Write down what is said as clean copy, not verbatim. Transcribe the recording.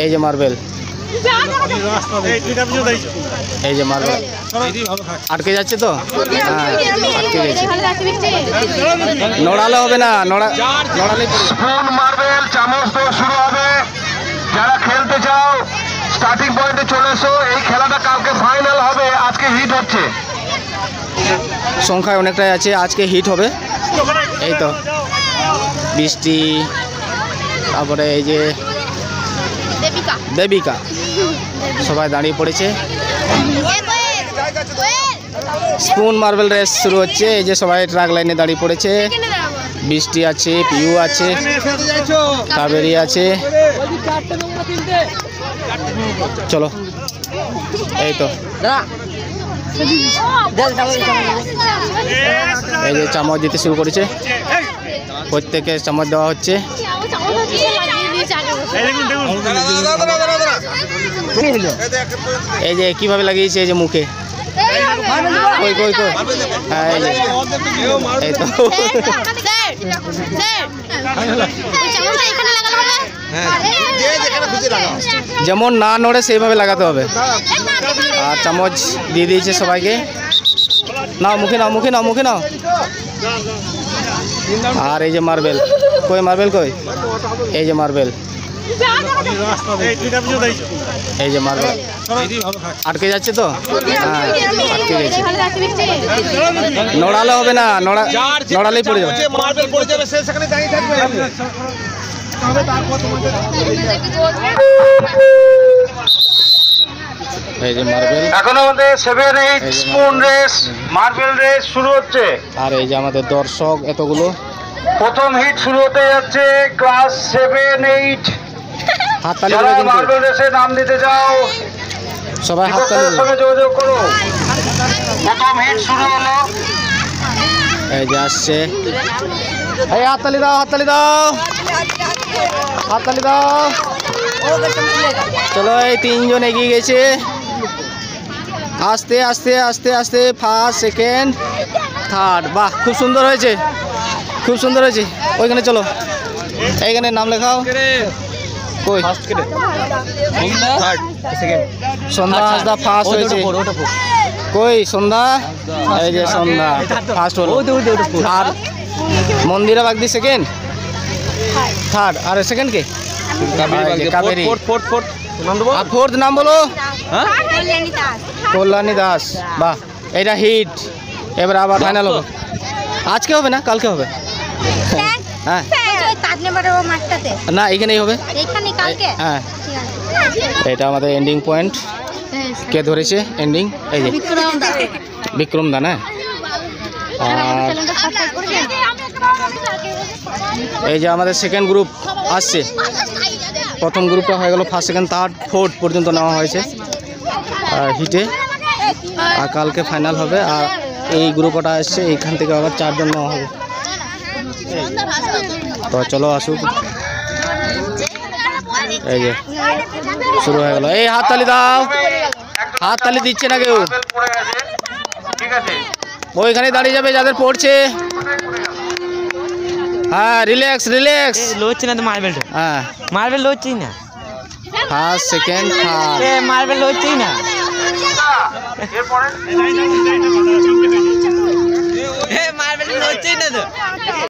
এই যে মার্বেল, এই যে মার্বেল আটকে যাচ্ছে তো, হ্যাঁ আটকে গেছে, নড়ালে হবে না, নড়ালে স্পুন মার্বেল চামচ দিয়ে শুরু হবে। যারা খেলতে চাও স্টার্টিং পয়েন্টে চলে এসো। এই খেলাটা কালকে ফাইনাল হবে, আজকে হিট হচ্ছে। সংখ্যায় অনেকটাই আছে, আজকে হিট হবে। এই তো বৃষ্টি, তারপরে এই যে দেবিকা সবাই দাঁড়িয়ে পড়েছে। স্পুন মার্বেল রেস শুরু হচ্ছে। এই যে সবাই ট্রাক লাইনে দাঁড়িয়ে পড়েছে। বৃষ্টি আছে, পিউ আছে, কাবেরি আছে। চলো এই তো এই যে চামচ দিতে শুরু করেছে, প্রত্যেকে চামচ দেওয়া হচ্ছে। এই যে কিভাবে লাগিয়েছে, এই যে মুখে, কই কই কই, হ্যাঁ এই যে এই তো যেমন না নড়ে সেইভাবে লাগাতে হবে। আর চামচ দিয়ে দিয়েছে সবাইকে, নাও মুখে নাও, মুখে নাও, মুখে নাও। আর এই যে মার্বেল, কই মার্বেল কই, এই যে মার্বেল, এই যে মার্বেল আটকে যাচ্ছে তো, হ্যাঁ আটকে গেছে, নড়ালে হবে না, নড়ালেই পড়ে যাবে। এই যে মার্বেল, এখন আমাদের 7-8 স্পুন রেস মার্বেল রেস শুরু হচ্ছে। আর এই যে আমাদের দর্শক এতগুলো। প্রথম হিট শুরু হতে যাচ্ছে ক্লাস 7-8। হাততালি যারা মার্বেল রেসে নাম দিতে যাও সবাই হাততালি সঙ্গে যোগাযোগ করো। প্রথম হিট শুরু হলো। এই যে আসছে, এই হাততালি দাও, হাততালি দাও, হাততালি দাও। চলো এই তিনজন এগিয়ে গেছে, আস্তে আস্তে আস্তে আস্তে, ফার্স্ট সেকেন্ড থার্ড। বাহ খুব সুন্দর হয়েছে, খুব সুন্দর হয়েছে। ওইখানে চলো, এইখানে নাম লেখাও। কই সন্ধ্যা হাসদা ফার্স্ট হয়েছে, কই সন্ধ্যা, এই যে সন্ধ্যা ফার্স্ট হলো। আর মন্দিরা বাগদি সেকেন্ড, থার্ড, আর সেকেন্ড কে কাবেরি। আর ফোর্থ নাম বলো, কল্যাণী দাস। বাহ এটা হিট। এবার আবার ফাইনাল হবে, আজকে হবে না কালকে হবে, হ্যাঁ না এখানেই হবে, হ্যাঁ। এটা আমাদের এন্ডিং পয়েন্ট, কে ধরেছে এন্ডিং, এই যে বিক্রম দা না। আর এই যে আমাদের সেকেন্ড গ্রুপ আসছে, প্রথম গ্রুপটা হয়ে গেল, ফার্স্ট সেকেন্ড থার্ড ফোর্থ পর্যন্ত নেওয়া হয়েছে হিটে। আর কালকে ফাইনাল হবে। আর এই গ্রুপটা আসছে, এইখান থেকে আবার 4 জন নেওয়া হবে। তো চলো আসুক, এই যে শুরু হয়ে গেল। এই হাততালি দাও, হাততালি দিচ্ছে না কেউ, ওইখানে দাঁড়িয়ে যাবে যাদের পড়ছে। হ্যাঁ রিল্যাক্স রিল্যাক্স, লোচ্ছি না তো মার্বেল, হ্যাঁ মার্বেল লোচ্ছি না, ফার্স্ট সেকেন্ড থার্ড, মার্বেল লোচ্ছি না, মার্বেল লোচ্ছি না তো।